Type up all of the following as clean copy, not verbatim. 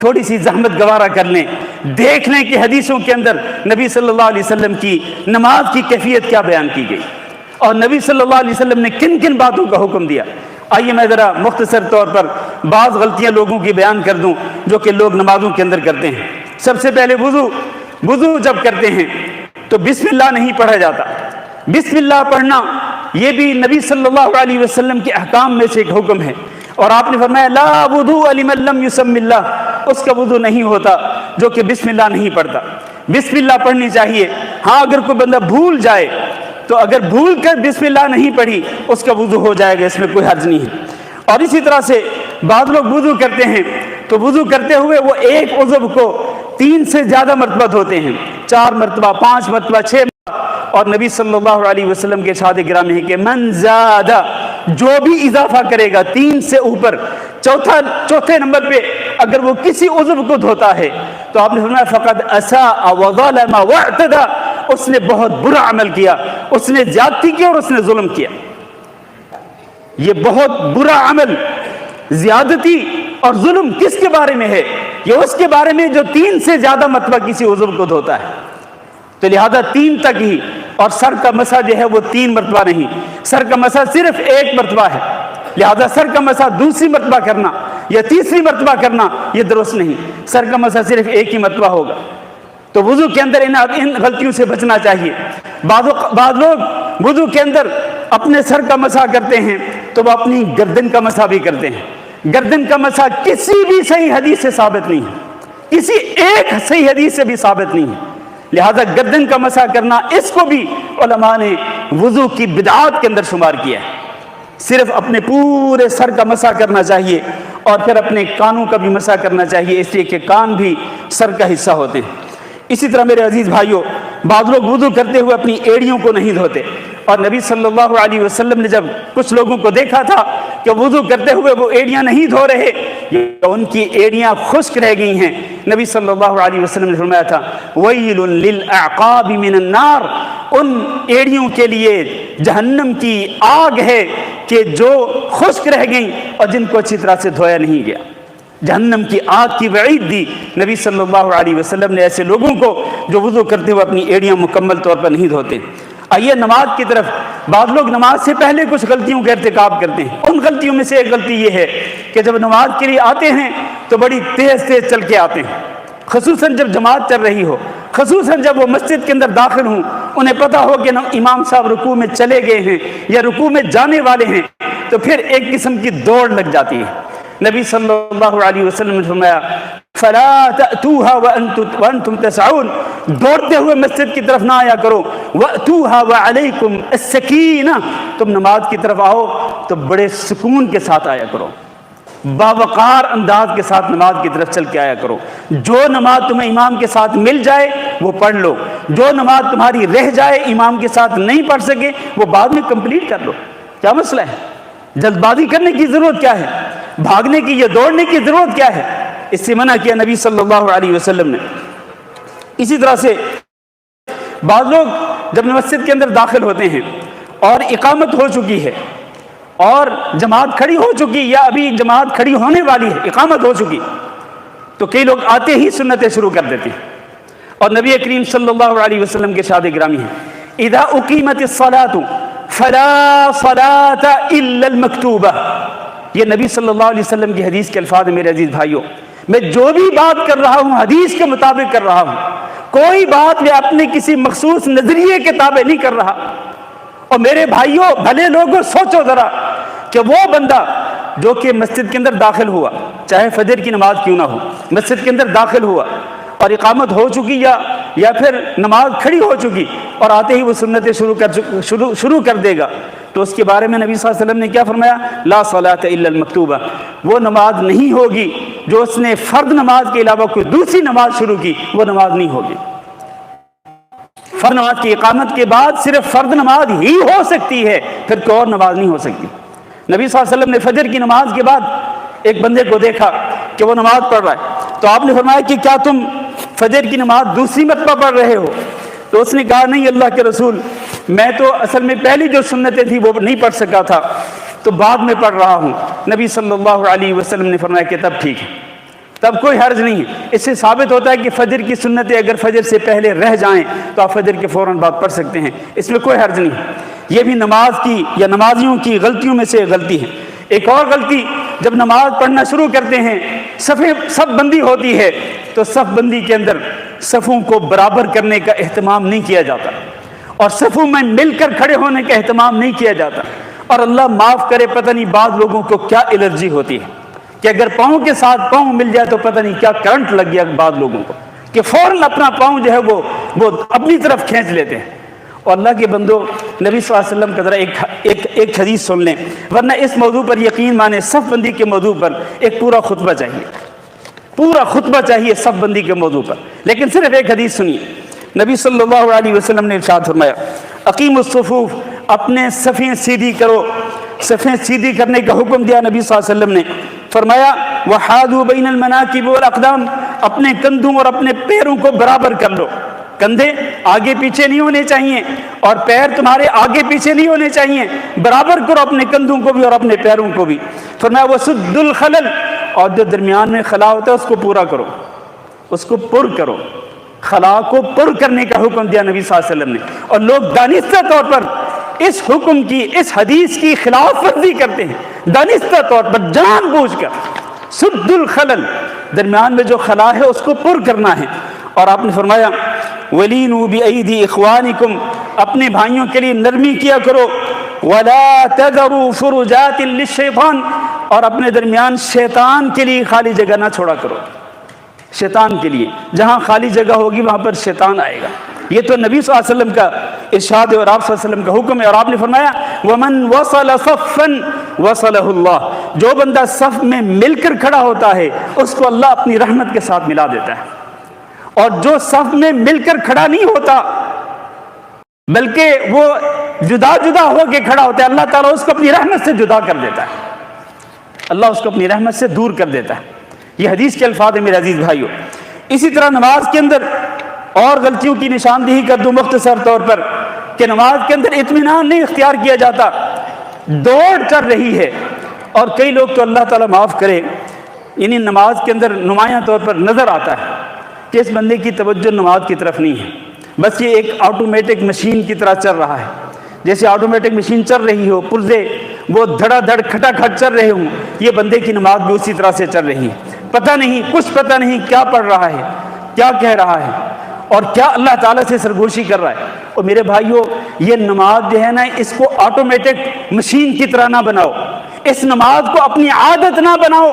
تھوڑی سی زحمت گوارا کر لیں، دیکھ لیں کہ حدیثوں کے اندر نبی صلی اللہ علیہ وسلم کی نماز کی کیفیت کیا بیان کی گئی اور نبی صلی اللہ علیہ وسلم نے کن کن باتوں کا حکم دیا۔ آئیے میں ذرا مختصر طور پر بعض غلطیاں لوگوں کی بیان کر دوں جو کہ لوگ نمازوں کے اندر کرتے ہیں۔ سب سے پہلے وضو جب کرتے ہیں تو بسم اللہ نہیں پڑھا جاتا۔ بسم اللہ پڑھنا یہ بھی نبی صلی اللہ علیہ وسلم کے احکام میں سے ایک حکم ہے، اور آپ نے فرمایا لا وضوء لمن لم یسم اللہ، اس کا وضو نہیں ہوتا جو کہ بسم اللہ نہیں پڑھتا۔ بسم اللہ پڑھنی چاہیے۔ ہاں اگر کوئی بندہ بھول جائے تو اگر بھول کر بسم اللہ نہیں پڑھی اس کا وضو ہو جائے گا، اس میں کوئی حرج نہیں ہے۔ اور اسی طرح سے بعض لوگ وضو کرتے ہیں تو وضو کرتے ہوئے وہ ایک عضو کو 3 سے زیادہ مرتبہ دھوتے ہیں، 4 مرتبہ، 5 مرتبہ، 6 مرتبہ، اور نبی صلی اللہ علیہ وسلم کے ارشاد گرامی ہے کہ من زادہ، جو بھی اضافہ کرے گا 3 سے اوپر، چوتھے نمبر پہ اگر وہ کسی عضو کو دھوتا ہے تو آپ نے فرمایا فقد اساء وظلم واعتدى، اس نے بہت برا عمل کیا، اس نے زیادتی کی اور اس نے ظلم کیا۔ یہ بہت برا عمل، زیادتی اور ظلم کس کے بارے میں ہے؟ یہ اس کے بارے میں جو 3 سے زیادہ مرتبہ کسی عضو کو دھوتا ہے۔ تو لہذا 3 تک ہی، اور سر کا مسح جو ہے وہ 3 مرتبہ نہیں، سر کا مسح صرف 1 مرتبہ ہے، لہذا سر کا مسح دوسری مرتبہ کرنا یا تیسری مرتبہ کرنا یہ درست نہیں، سر کا مسح صرف 1 ہی مرتبہ ہوگا۔ تو وضو کے اندر ان غلطیوں سے بچنا چاہیے۔ بعض لوگ وضو کے اندر اپنے سر کا مسح کرتے ہیں تو وہ اپنی گردن کا مسح بھی کرتے ہیں۔ گردن کا مسح کسی بھی صحیح حدیث سے ثابت نہیں ہے، کسی ایک صحیح حدیث سے بھی ثابت نہیں ہے، لہذا گردن کا مسح کرنا اس کو بھی علماء نے وضو کی بدعات کے اندر شمار کیا ہے۔ صرف اپنے پورے سر کا مسح کرنا چاہیے اور پھر اپنے کانوں کا بھی مسح کرنا چاہیے، اس لیے کہ کان بھی سر کا حصہ ہوتے ہیں۔ اسی طرح میرے عزیز بھائیوں، بعض لوگ وضو کرتے ہوئے اپنی ایڑیوں کو نہیں دھوتے، اور نبی صلی اللہ علیہ وسلم نے جب کچھ لوگوں کو دیکھا تھا کہ وضو کرتے ہوئے وہ ایڑیاں نہیں دھو رہے، ان کی ایڑیاں خشک رہ گئی ہیں، نبی صلی اللہ علیہ وسلم نے فرمایا تھا ویل للاعقاب من النار، ان ایڑیوں کے لیے جہنم کی آگ ہے کہ جو خشک رہ گئیں اور جن کو اچھی طرح سے دھویا نہیں گیا۔ جہنم کی آگ کی وعید دی نبی صلی اللہ علیہ وسلم نے ایسے لوگوں کو جو وضو کرتے ہوئے اپنی ایڑیاں مکمل طور پر نہیں دھوتے۔ آئیے نماز کی طرف۔ بعض لوگ نماز سے پہلے کچھ غلطیوں کا ارتکاب کرتے ہیں، ان غلطیوں میں سے ایک غلطی یہ ہے کہ جب نماز کے لیے آتے ہیں تو بڑی تیز چل کے آتے ہیں، خصوصاً جب جماعت چل رہی ہو، خصوصاً جب وہ مسجد کے اندر داخل ہوں، انہیں پتہ ہو کہ امام صاحب رکوع میں چلے گئے ہیں یا رکوع میں جانے والے ہیں، تو پھر ایک قسم کی دوڑ لگ جاتی ہے۔ نبی صلی اللہ علیہ وسلم نے فرمایا فلا تأتوها وانتم تسعون، دوڑتے ہوئے مسجد کی طرف نہ آیا کرو، وأتوها وعليكم السکینہ، تم نماز کی طرف آؤ تو بڑے سکون کے ساتھ آیا کرو، باوقار انداز کے ساتھ نماز کی طرف چل کے آیا کرو۔ جو نماز تمہیں امام کے ساتھ مل جائے وہ پڑھ لو، جو نماز تمہاری رہ جائے امام کے ساتھ نہیں پڑھ سکے وہ بعد میں کمپلیٹ کر لو۔ کیا مسئلہ ہے؟ جلد بازی کرنے کی ضرورت کیا ہے؟ بھاگنے کی یا دوڑنے کی ضرورت کیا ہے؟ اس سے منع کیا نبی صلی اللہ علیہ وسلم نے۔ اسی طرح سے بعض لوگ جب مسجد کے اندر داخل ہوتے ہیں اور اقامت ہو چکی ہے اور جماعت کھڑی ہو چکی یا ابھی جماعت کھڑی ہونے والی ہے، اقامت ہو چکی، تو کئی لوگ آتے ہی سنتیں شروع کر دیتے ہیں، اور نبی کریم صلی اللہ علیہ وسلم کے ارشاد گرامی ہے اذا اقیمت الصلاۃ فلا صلاۃ الا المکتوبہ، یہ نبی صلی اللہ علیہ وسلم کی حدیث کے الفاظ ہیں۔ میرے عزیز بھائیوں، میں جو بھی بات کر رہا ہوں حدیث کے مطابق کر رہا ہوں، کوئی بات میں اپنے کسی مخصوص نظریے کے تابع نہیں کر رہا۔ اور میرے بھائیوں، بھلے لوگوں، سوچو ذرا کہ وہ بندہ جو کہ مسجد کے اندر داخل ہوا، چاہے فجر کی نماز کیوں نہ ہو، مسجد کے اندر داخل ہوا اور اقامت ہو چکی یا پھر نماز کھڑی ہو چکی اور آتے ہی وہ سنتیں شروع کر دے گا، تو اس کے بارے میں نبی صلی اللہ علیہ وسلم نے کیا فرمایا؟ لا صلاۃ الا المکتوبہ، وہ نماز نہیں ہوگی جو اس نے فرض نماز کے علاوہ کوئی دوسری نماز شروع کی، وہ نماز نہیں ہوگی۔ فرض نماز کی اقامت کے بعد صرف فرض نماز ہی ہو سکتی ہے، پھر کوئی اور نماز نہیں ہو سکتی۔ نبی صلی اللہ علیہ وسلم نے فجر کی نماز کے بعد ایک بندے کو دیکھا کہ وہ نماز پڑھ رہا ہے، تو آپ نے فرمایا کہ کیا تم فجر کی نماز دوسری مرتبہ پڑھ رہے ہو؟ تو اس نے کہا نہیں اللہ کے رسول، میں تو اصل میں پہلی جو سنتیں تھیں وہ نہیں پڑھ سکا تھا، تو بعد میں پڑھ رہا ہوں۔ نبی صلی اللہ علیہ وسلم نے فرمایا کہ تب ٹھیک ہے، تب کوئی حرج نہیں ہے۔ اس سے ثابت ہوتا ہے کہ فجر کی سنتیں اگر فجر سے پہلے رہ جائیں تو آپ فجر کے فوراً بعد پڑھ سکتے ہیں، اس میں کوئی حرج نہیں ہے۔ یہ بھی نماز کی یا نمازیوں کی غلطیوں میں سے غلطی ہے۔ ایک اور غلطی، جب نماز پڑھنا شروع کرتے ہیں، صف بندی ہوتی ہے تو صف بندی کے اندر صفوں کو برابر کرنے کا اہتمام نہیں کیا جاتا، اور صفوں میں مل کر کھڑے ہونے کا اہتمام نہیں کیا جاتا۔ اور اللہ معاف کرے، پتہ نہیں بعض لوگوں کو کیا الرجی ہوتی ہے کہ اگر پاؤں کے ساتھ پاؤں مل جائے تو پتہ نہیں کیا کرنٹ لگ گیا بعض لوگوں کو کہ فوراً اپنا پاؤں جو ہے وہ اپنی طرف کھینچ لیتے ہیں۔ اور اللہ کے بندو، نبی صلی اللہ علیہ وسلم کا ذرا ایک حدیث سن لیں، ورنہ اس موضوع پر یقین مانے صف بندی کے موضوع پر ایک پورا خطبہ چاہیے، پورا خطبہ چاہیے صف بندی کے موضوع پر، لیکن صرف ایک حدیث سنیے۔ نبی صلی اللہ علیہ وسلم نے ارشاد فرمایا، اقیم الصفوف، اپنے صفیں سیدھی کرو۔ صفیں سیدھی کرنے کا حکم دیا نبی صلی اللہ علیہ وسلم نے، فرمایا وحاذوا بین المناکب والاقدام، اپنے کندھوں اور اپنے پیروں کو برابر کر لو۔ کندھے آگے پیچھے نہیں ہونے چاہیے اور پیر تمہارے آگے پیچھے نہیں ہونے چاہیے، برابر کرو اپنے کندھوں کو بھی اور اپنے پیروں کو بھی۔ فرمایا وسد الخلل، اور جو درمیان میں خلا ہوتا ہے اس کو پورا کرو، اس کو پر کرو۔ خلا کو پر کرنے کا حکم دیا نبی صلی اللہ علیہ وسلم نے، اور لوگ دانستہ طور پر اس حکم کی، اس حدیث کی خلاف ورزی کرتے ہیں، دانستہ طور پر جان بوجھ کر۔ سد الخلل، درمیان میں جو خلا ہے اس کو پر کرنا ہے۔ اور آپ نے فرمایا وَلِينُوا بِأَيْدِي إِخْوَانِكُمْ، اپنے بھائیوں کے لیے نرمی کیا کرو۔ وَلَا تَذَرُوا فُرُجَاتٍ لِلشَّيْطَانِ، اور اپنے درمیان شیطان کے لیے خالی جگہ نہ چھوڑا کرو۔ شیطان کے لیے جہاں خالی جگہ ہوگی وہاں پر شیطان آئے گا۔ یہ تو نبی صلی اللہ علیہ وسلم کا ارشاد ہے اور آپ صلی اللہ علیہ وسلم کا حکم ہے۔ اور آپ نے فرمایا وَمَنْ وَصَلَ صَفًّا وَصَلَهُ اللَّهُ، جو بندہ صف میں مل کر کھڑا ہوتا ہے اس کو اللہ اپنی رحمت کے ساتھ ملا دیتا ہے، اور جو صف میں مل کر کھڑا نہیں ہوتا بلکہ وہ جدا جدا ہو کے کھڑا ہوتا ہے، اللہ تعالیٰ اس کو اپنی رحمت سے جدا کر دیتا ہے، اللہ اس کو اپنی رحمت سے دور کر دیتا ہے۔ یہ حدیث کے الفاظ ہیں میرے عزیز بھائیو۔ اسی طرح نماز کے اندر اور غلطیوں کی نشاندہی کر دوں مختصر طور پر کہ نماز کے اندر اطمینان نہیں اختیار کیا جاتا، دوڑ چل رہی ہے، اور کئی لوگ تو اللہ تعالیٰ معاف کرے، یعنی نماز کے اندر نمایاں طور پر نظر آتا ہے کہ اس بندے کی توجہ نماز کی طرف نہیں ہے، بس یہ ایک آٹومیٹک مشین کی طرح چل رہا ہے، جیسے آٹومیٹک مشین چل رہی ہو، پرزے وہ دھڑا دھڑ کھٹا کھٹ چل رہے ہوں، یہ بندے کی نماز بھی اسی طرح سے چل رہی ہے، پتہ نہیں، کچھ پتہ نہیں کیا پڑھ رہا ہے، کیا کہہ رہا ہے، اور کیا اللہ تعالیٰ سے سرگوشی کر رہا ہے۔ اور میرے بھائیوں، یہ نماز جو ہے نا، اس کو آٹومیٹک مشین کی طرح نہ بناؤ، اس نماز کو اپنی عادت نہ بناؤ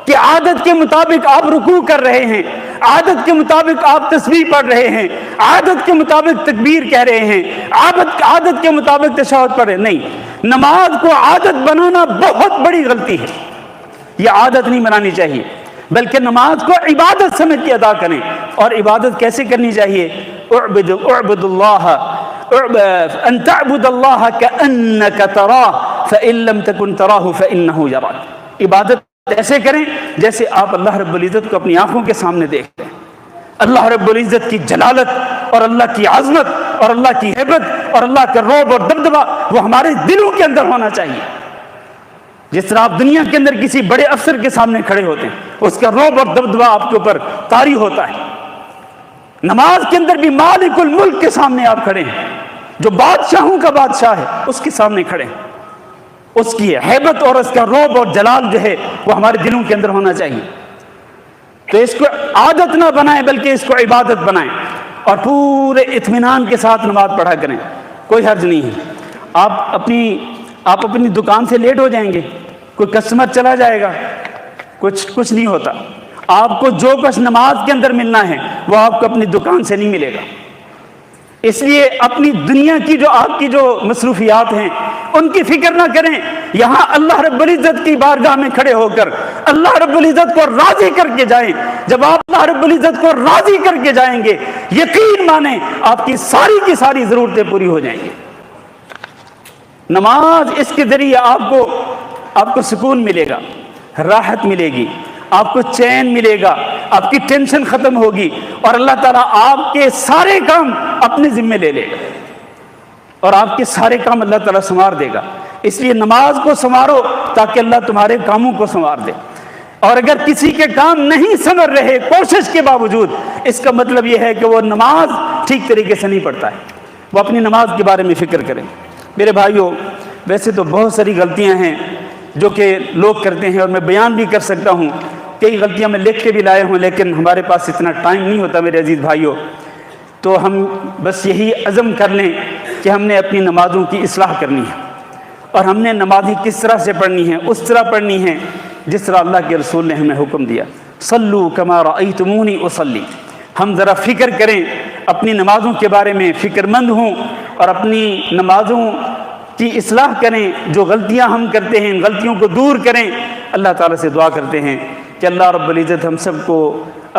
کہ عادت کے مطابق آپ رکوع کر رہے ہیں، عادت کے مطابق آپ تسبیح پڑھ رہے ہیں، عادت کے مطابق تکبیر کہہ رہے ہیں، عادت کے مطابق تشہد پڑھ رہے ہیں۔ نہیں، نماز کو عادت بنانا بہت بڑی غلطی ہے، یہ عادت نہیں بنانی چاہیے، بلکہ نماز کو عبادت سمجھ کے ادا کریں۔ اور عبادت کیسے کرنی چاہیے؟ اعبد اللہ، ان تعبد اللہ کأنک تراہ فإن لم تکن تراہ فإنہ یراک۔ عبادت ایسے کریں جیسے آپ اللہ رب العزت کو اپنی آنکھوں کے سامنے دیکھتے ہیں۔ اللہ رب العزت کی جلالت اور اللہ کی عظمت اور اللہ کی ہیبت اور اللہ کا رعب اور دبدبہ وہ ہمارے دلوں کے اندر ہونا چاہیے۔ جس طرح آپ دنیا کے اندر کسی بڑے افسر کے سامنے کھڑے ہوتے ہیں، اس کا رعب اور دبدبہ آپ کے اوپر طاری ہوتا ہے، نماز کے اندر بھی مالک الملک کے سامنے آپ کھڑے ہیں، جو بادشاہوں کا بادشاہ ہے اس کے سامنے کھڑے ہیں، اس کی ہیبت اور اس کا رعب اور جلال جو ہے وہ ہمارے دلوں کے اندر ہونا چاہیے۔ تو اس کو عادت نہ بنائیں بلکہ اس کو عبادت بنائیں، اور پورے اطمینان کے ساتھ نماز پڑھا کریں، کوئی حرج نہیں ہے۔ آپ اپنی دکان سے لیٹ ہو جائیں گے، کوئی کسٹمر چلا جائے گا، کچھ نہیں ہوتا، آپ کو جو کچھ نماز کے اندر ملنا ہے وہ آپ کو اپنی دکان سے نہیں ملے گا۔ اس لیے اپنی دنیا کی جو آپ کی جو مصروفیات ہیں ان کی فکر نہ کریں، یہاں اللہ رب العزت کی بارگاہ میں کھڑے ہو کر اللہ رب العزت کو راضی کر کے جائیں۔ جب آپ اللہ رب العزت کو راضی کر کے جائیں گے، یقین مانیں آپ کی ساری ضرورتیں پوری ہو جائیں گی۔ نماز اس کے ذریعے آپ کو سکون ملے گا، راحت ملے گی، آپ کو چین ملے گا، آپ کی ٹینشن ختم ہوگی، اور اللہ تعالیٰ آپ کے سارے کام اپنے ذمے لے لے گا، اور آپ کے سارے کام اللہ تعالیٰ سنوار دے گا۔ اس لیے نماز کو سنوارو تاکہ اللہ تمہارے کاموں کو سنوار دے۔ اور اگر کسی کے کام نہیں سمر رہے کوشش کے باوجود، اس کا مطلب یہ ہے کہ وہ نماز ٹھیک طریقے سے نہیں پڑھتا ہے۔ وہ اپنی نماز کے بارے میں فکر کریں۔ میرے بھائیوں، ویسے تو بہت ساری غلطیاں ہیں جو کہ لوگ کرتے ہیں، اور میں بیان بھی کر سکتا ہوں، کئی غلطیاں میں لکھ کے بھی لائے ہوں، لیکن ہمارے پاس اتنا ٹائم نہیں ہوتا میرے عزیز بھائیوں۔ تو ہم بس یہی عزم کر لیں کہ ہم نے اپنی نمازوں کی اصلاح کرنی ہے، اور ہم نے نمازیں کس طرح سے پڑھنی ہیں، اس طرح پڑھنی ہے جس طرح اللہ کے رسول نے ہمیں حکم دیا۔ صلو کما رأیتمونی اصلی۔ ہم ذرا فکر کریں، اپنی نمازوں کے بارے میں فکر مند ہوں، اور اپنی نمازوں کی اصلاح کریں۔ جو غلطیاں ہم کرتے ہیں ان غلطیوں کو دور کریں۔ اللہ تعالیٰ سے دعا کرتے ہیں کہ اللہ رب العزت ہم سب کو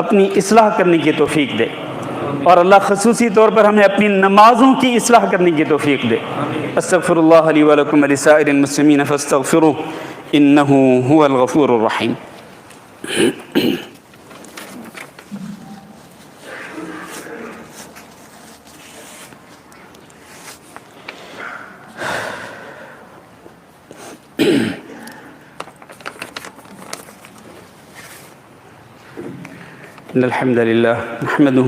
اپنی اصلاح کرنے کی توفیق دے، اور اللہ خصوصی طور پر ہمیں اپنی نمازوں کی اصلاح کرنے کی توفیق دے۔ استغفر اللہ لی ولکم ولسائر المسلمین فاستغفروہ انہ هو الغفور الرحیم۔ ان الحمد للہ نحمدہ